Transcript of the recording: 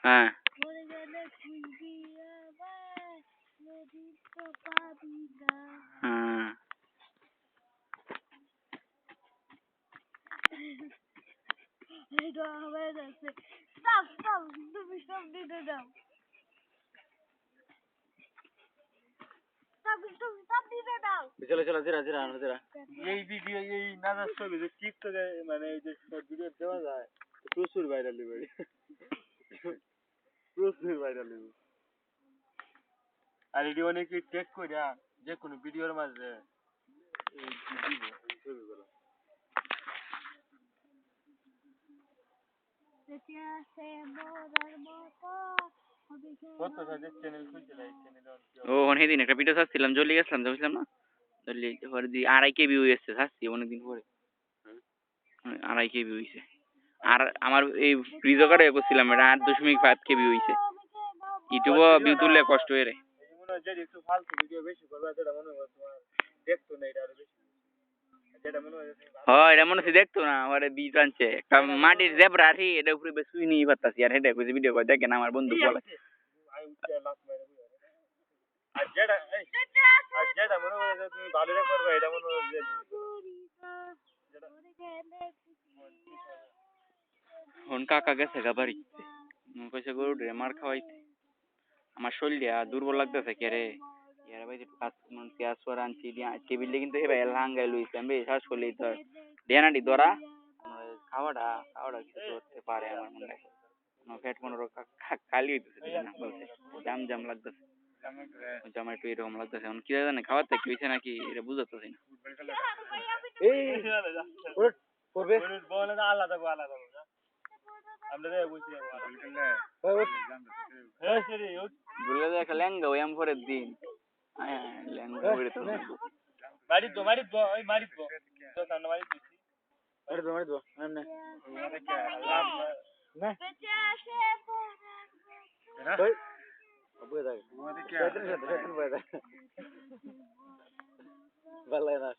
হ্যাঁ হ্যাঁ চলো চলো জিরা জিরা জিরা এই ভিডিও এই নানা ছবি যে টিকটকে মানে এই যে শর্ট ভিডিও দেওয়া যায় প্রচুর ভাইরাল হবে প্রচুর ভাইরাল হবে আর এটি অনেকে টেক করে যে কোনো ভিডিওর মাঝে এই দিব এই ছবিগুলো কত সাজের চ্যানেল খুলছিল এই চ্যানেলে ও অনেকদিন একটা ভিডিও ছাড়ছিলাম জ্বলি গেছিলাম বুঝলাম না জ্বলি পরে দি 2.5 কেবি হয়েছে ছাড়ছি অনেকদিন পরে 2.5 কেবি হয়েছে আর আমার এই ফ্রিজও কার্ডে করছিলাম এটা 8.5 কেবি হয়েছে ইউটিউবে ভিউ তুললে কষ্ট হয়ে রে মনে হয় যে একটু ফালতু ভিডিও বেশি করবে যেটা মনে হয় তোমার দেখতো না এটা আরো বেশি যেটা মনে হয় হ্যাঁ এটা মনে হচ্ছে দেখতো না আমার বীজ আনছে একটা মাটির জেব্রা আঠি এটা উপরে বেশ শুই নিয়ে পারতাছি আর হেঁটে কইছে ভিডিও করে দেখেন আমার বন্ধু বলে আই উঠে লাখ মেরে আর যেটা মনে হয় যে তুমি ভালো রে করবে এটা মনে হয় যে হন কাকা গেছে গা বাড়ি কইছে গরু রে মার খাওয়াইতে আমার শরীরটা দুর্বল লাগতেছে কে রে ইয়ার ভাই একটু কাজ পেঁয়াজ সর আনছি আজকে বিললে কিন্তু এ ভাই লাঙ্গাই লইছে আমি শ্বাস করলেই তো ডেনাটি ধরা খাওয়াটা কিছু করতে পারে আমার মনে হয় পেট মনে খালি হইতেছে না বলছে জাম জাম লাগতেছে জামা একটু এরকম লাগতেছে এখন কি জানে খাওয়াতে কি হয়েছে নাকি এটা বুঝতেছি না এই করবে বলে না আলাদা আলাদা আমরা বুঝি বলে দেখা লেঙ্গা ওই আম পরের দিন লেঙ্গা করে তো মারি দো ওই মারি দো তো সামনে মারি দিছি মারি দো না না বেঁচে আসে না ওই ওই দেখ আমাদের কি বেতন বেতন বেতন ভালো না